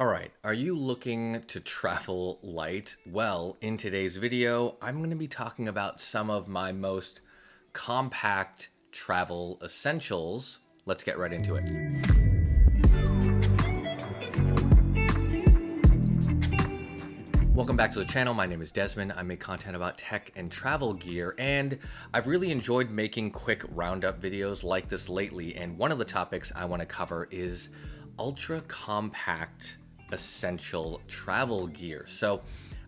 All right, are you looking to travel light? Well, in today's video, I'm going to be talking about some of my most compact travel essentials. Let's get right into it. Welcome back to the channel. My name is Desmond. I make content about tech and travel gear, and I've really enjoyed making quick roundup videos like this lately. And one of the topics I want to cover is ultra compact essential travel gear. So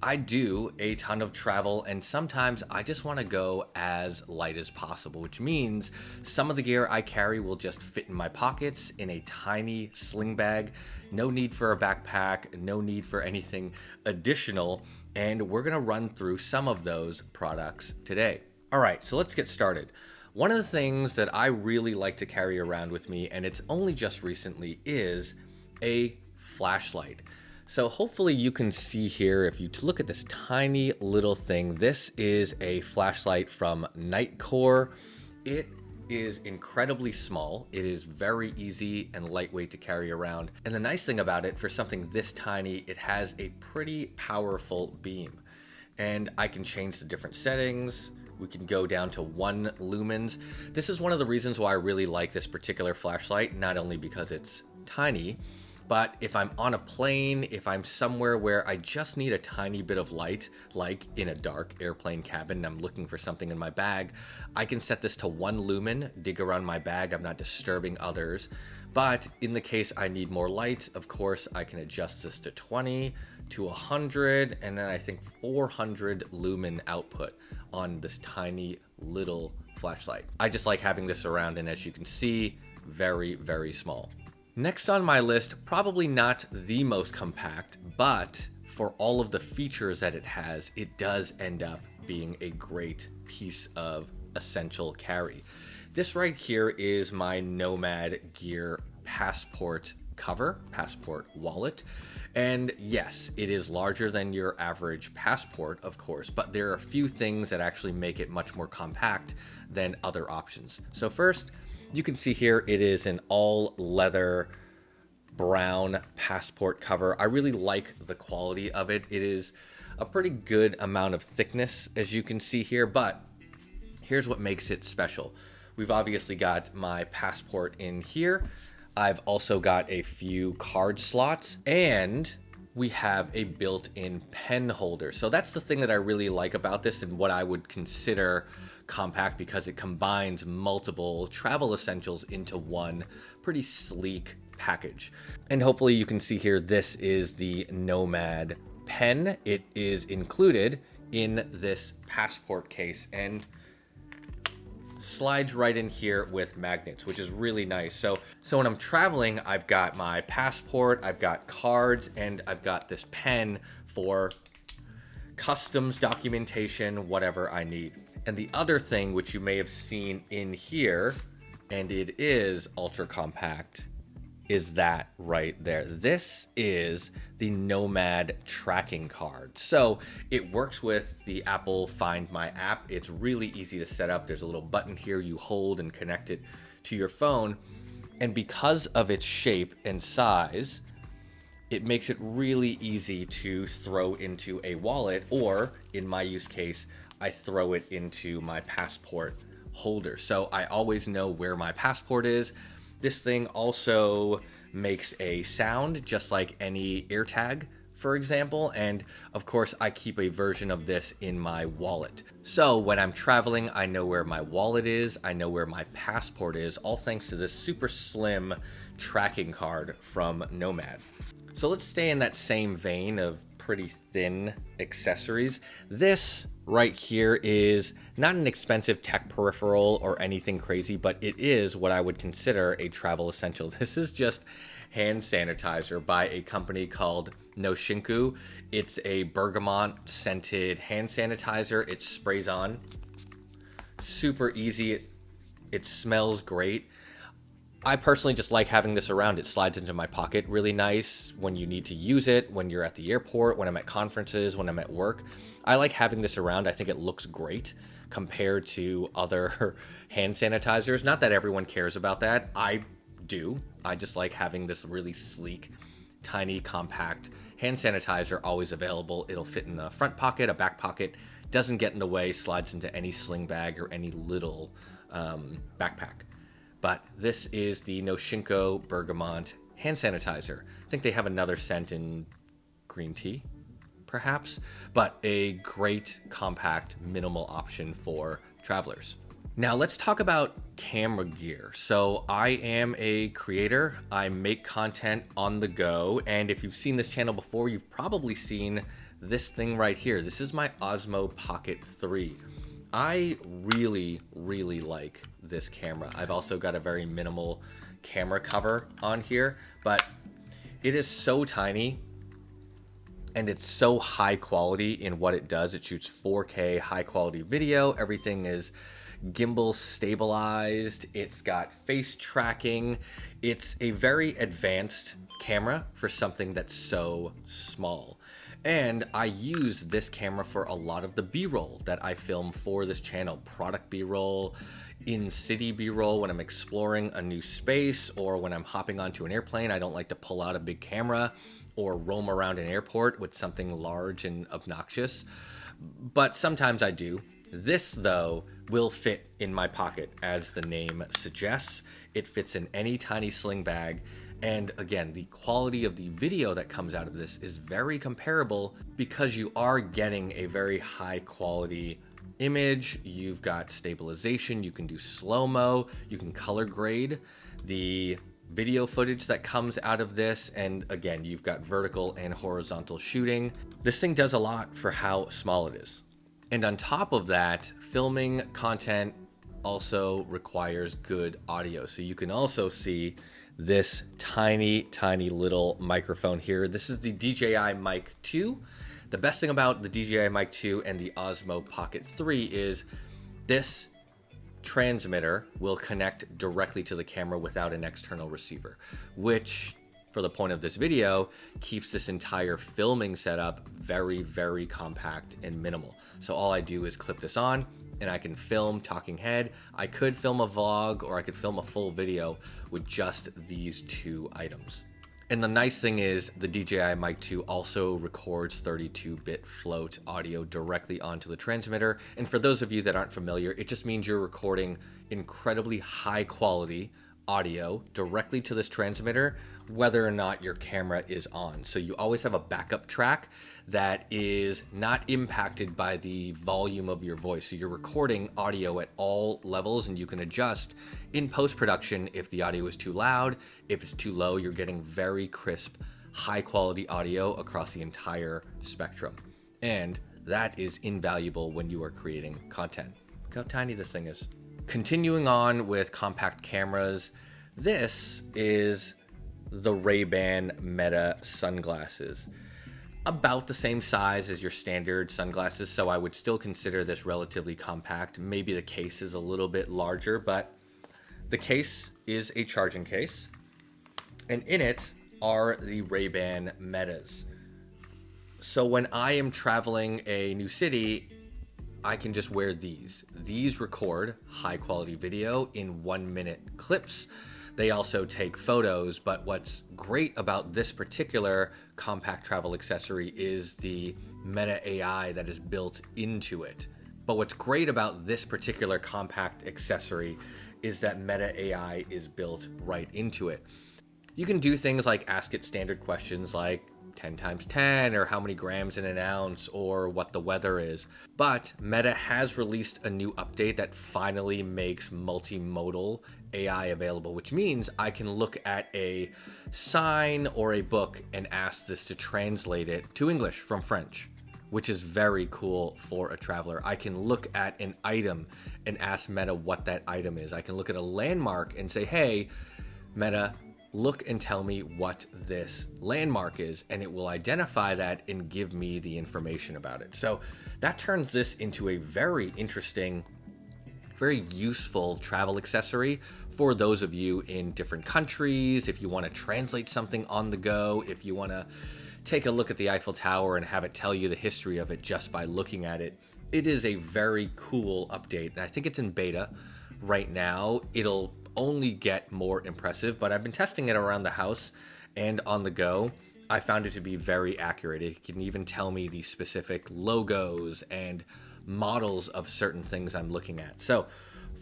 I do a ton of travel, and sometimes I just want to go as light as possible, which means some of the gear I carry will just fit in my pockets in a tiny sling bag. No need for a backpack, no need for anything additional, and we're going to run through some of those products today. All right, so let's get started. One of the things that I really like to carry around with me, and it's only just recently, is a flashlight. So hopefully you can see here, if you look at this tiny little thing, this is a flashlight from Nightcore. It is incredibly small. It is very easy and lightweight to carry around. And the nice thing about it, for something this tiny, it has a pretty powerful beam. And I can change the different settings. We can go down to 1 lumens. This is one of the reasons why I really like this particular flashlight, not only because it's tiny, but if I'm on a plane, if I'm somewhere where I just need a tiny bit of light, like in a dark airplane cabin, and I'm looking for something in my bag, I can set this to 1 lumen, dig around my bag, I'm not disturbing others. But in the case I need more light, of course, I can adjust this to 20, to 100, and then I think 400 lumen output on this tiny little flashlight. I just like having this around, and as you can see, very, very small. Next on my list, probably not the most compact, but for all of the features that it has, it does end up being a great piece of essential carry. This right here is my Nomad Gear passport cover, passport wallet. And yes, it is larger than your average passport, of course, but there are a few things that actually make it much more compact than other options. So first, you can see here it is an all leather brown passport cover. I really like the quality of it. It is a pretty good amount of thickness, as you can see here, but here's what makes it special. We've obviously got my passport in here. I've also got a few card slots, and we have a built-in pen holder. So that's the thing that I really like about this, and what I would consider compact, because it combines multiple travel essentials into one pretty sleek package. And hopefully you can see here, this is the Nomad pen. It is included in this passport case and slides right in here with magnets, which is really nice. So when I'm traveling, I've got my passport, I've got cards, and I've got this pen for customs documentation, whatever I need. And the other thing, which you may have seen in here, and it is ultra compact, is that right there. This is the Nomad tracking card. So it works with the Apple Find My app. It's really easy to set up. There's a little button here you hold and connect it to your phone. And because of its shape and size, it makes it really easy to throw into a wallet, or in my use case, I throw it into my passport holder. So I always know where my passport is. This thing also makes a sound just like any AirTag, for example. And of course, I keep a version of this in my wallet. So when I'm traveling, I know where my wallet is. I know where my passport is, all thanks to this super slim tracking card from Nomad. So let's stay in that same vein of pretty thin accessories. This right here is not an expensive tech peripheral or anything crazy, but it is what I would consider a travel essential. This is just hand sanitizer by a company called NoShinku. It's a bergamot scented hand sanitizer. It sprays on super easy. It smells great. I personally just like having this around. It slides into my pocket really nice when you need to use it, when you're at the airport, when I'm at conferences, when I'm at work. I like having this around. I think it looks great compared to other hand sanitizers. Not that everyone cares about that. I do. I just like having this really sleek tiny, compact hand sanitizer, always available. It'll fit in the front pocket, a back pocket, doesn't get in the way, slides into any sling bag or any little backpack. But this is the NoShinku Bergamot hand sanitizer. I think they have another scent in green tea, perhaps, but a great, compact, minimal option for travelers. Now let's talk about camera gear. So I am a creator. I make content on the go. And if you've seen this channel before, you've probably seen this thing right here. This is my Osmo Pocket 3. I really, really like this camera. I've also got a very minimal camera cover on here, but it is so tiny and it's so high quality in what it does. It shoots 4K high quality video. Everything is gimbal stabilized. It's got face tracking. It's a very advanced camera for something that's so small. And I use this camera for a lot of the B-roll that I film for this channel. Product B-roll, in-city B-roll when I'm exploring a new space, or when I'm hopping onto an airplane. I don't like to pull out a big camera or roam around an airport with something large and obnoxious. But sometimes I do. This, though, will fit in my pocket, as the name suggests. It fits in any tiny sling bag. And again, the quality of the video that comes out of this is very comparable because you are getting a very high quality image. You've got stabilization, you can do slow-mo, you can color grade the video footage that comes out of this. And again, you've got vertical and horizontal shooting. This thing does a lot for how small it is. And on top of that, filming content also requires good audio. So you can also see this tiny, tiny little microphone here. This is the DJI Mic 2. The best thing about the DJI Mic 2 and the Osmo Pocket 3 is this transmitter will connect directly to the camera without an external receiver, which, for the point of this video, keeps this entire filming setup very, very compact and minimal. So all I do is clip this on and I can film talking head. I could film a vlog or I could film a full video with just these two items. And the nice thing is the DJI Mic 2 also records 32-bit float audio directly onto the transmitter. And for those of you that aren't familiar, it just means you're recording incredibly high quality audio directly to this transmitter, whether or not your camera is on. So you always have a backup track that is not impacted by the volume of your voice. So you're recording audio at all levels, and you can adjust in post-production if the audio is too loud. If it's too low, you're getting very crisp, high quality audio across the entire spectrum. And that is invaluable when you are creating content. Look how tiny this thing is. Continuing on with compact cameras, this is the RayBan Meta sunglasses. About the same size as your standard sunglasses, so I would still consider this relatively compact. Maybe the case is a little bit larger, but the case is a charging case, and in it are the RayBan Metas. So when I am traveling a new city, I can just wear these. These record high quality video in 1-minute clips. They also take photos, but what's great about this particular compact travel accessory is the Meta AI that is built into it. But what's great about this particular compact accessory is that Meta AI is built right into it. You can do things like ask it standard questions like 10 times 10 or how many grams in an ounce or what the weather is. But Meta has released a new update that finally makes multimodal AI available, which means I can look at a sign or a book and ask this to translate it to English from French, which is very cool for a traveler. I can look at an item and ask Meta what that item is. I can look at a landmark and say, hey, Meta, look and tell me what this landmark is, and it will identify that and give me the information about it. So that turns this into a very interesting, very useful travel accessory for those of you in different countries. If you want to translate something on the go, if you want to take a look at the Eiffel Tower and have it tell you the history of it just by looking at it, it is a very cool update. And I think it's in beta right now. It'll only get more impressive, but I've been testing it around the house and on the go, I found it to be very accurate. It can even tell me the specific logos and models of certain things I'm looking at. So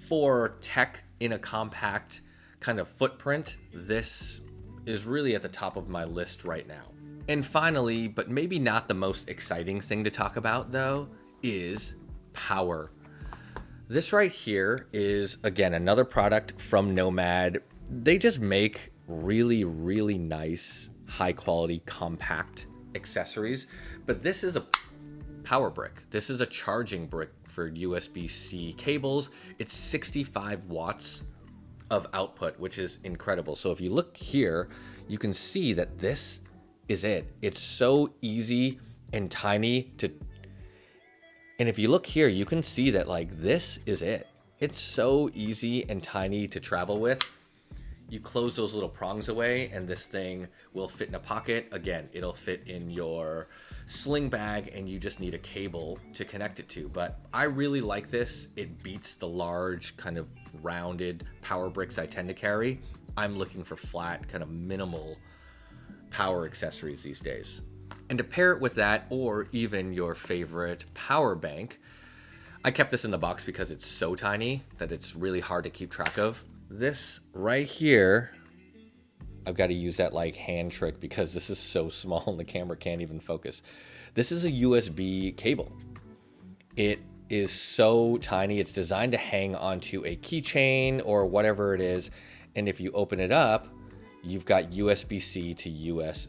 for tech in a compact kind of footprint, this is really at the top of my list right now. And finally, but maybe not the most exciting thing to talk about though, is power. This right here is, again, another product from Nomad. They just make really, really nice, high quality, compact accessories. But this is a power brick. This is a charging brick for USB-C cables. It's 65 watts of output, which is incredible. So if you look here, you can see that this is it. It's so easy and tiny to, and if you look here, you can see that like this is it. It's so easy and tiny to travel with. You close those little prongs away and this thing will fit in a pocket. Again, it'll fit in your sling bag and you just need a cable to connect it to. But I really like this. It beats the large kind of rounded power bricks I tend to carry. I'm looking for flat, kind of minimal power accessories these days. And to pair it with that, or even your favorite power bank, I kept this in the box because it's so tiny that it's really hard to keep track of. This right here, I've got to use that like hand trick because this is so small and the camera can't even focus. This is a USB cable. It is so tiny. It's designed to hang onto a keychain or whatever it is. And if you open it up, you've got USB-C to US.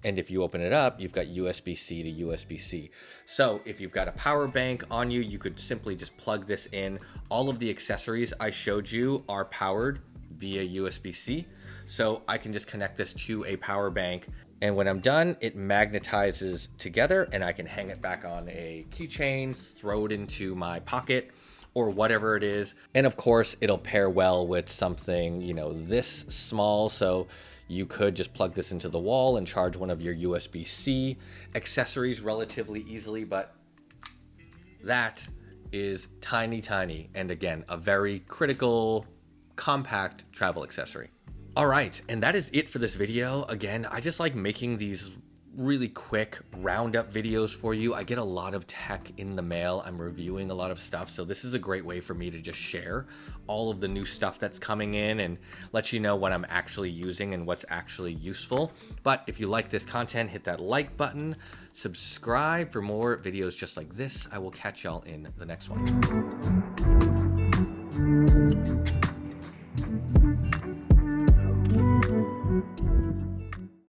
And if you open it up, you've got USB-C to USB-C. So if you've got a power bank on you, you could simply just plug this in. All of the accessories I showed you are powered via USB-C. So I can just connect this to a power bank. And when I'm done, it magnetizes together and I can hang it back on a keychain, throw it into my pocket or whatever it is. And of course, it'll pair well with something, you know, this small. So you could just plug this into the wall and charge one of your USB-C accessories relatively easily, but that is tiny, tiny. And again, a very critical, compact travel accessory. All right, and that is it for this video. Again, I just like making these really quick roundup videos for you. I get a lot of tech in the mail. I'm reviewing a lot of stuff, so this is a great way for me to just share all of the new stuff that's coming in and let you know what I'm actually using and what's actually useful. But if you like this content, hit that like button, subscribe for more videos just like this. I will catch y'all in the next one.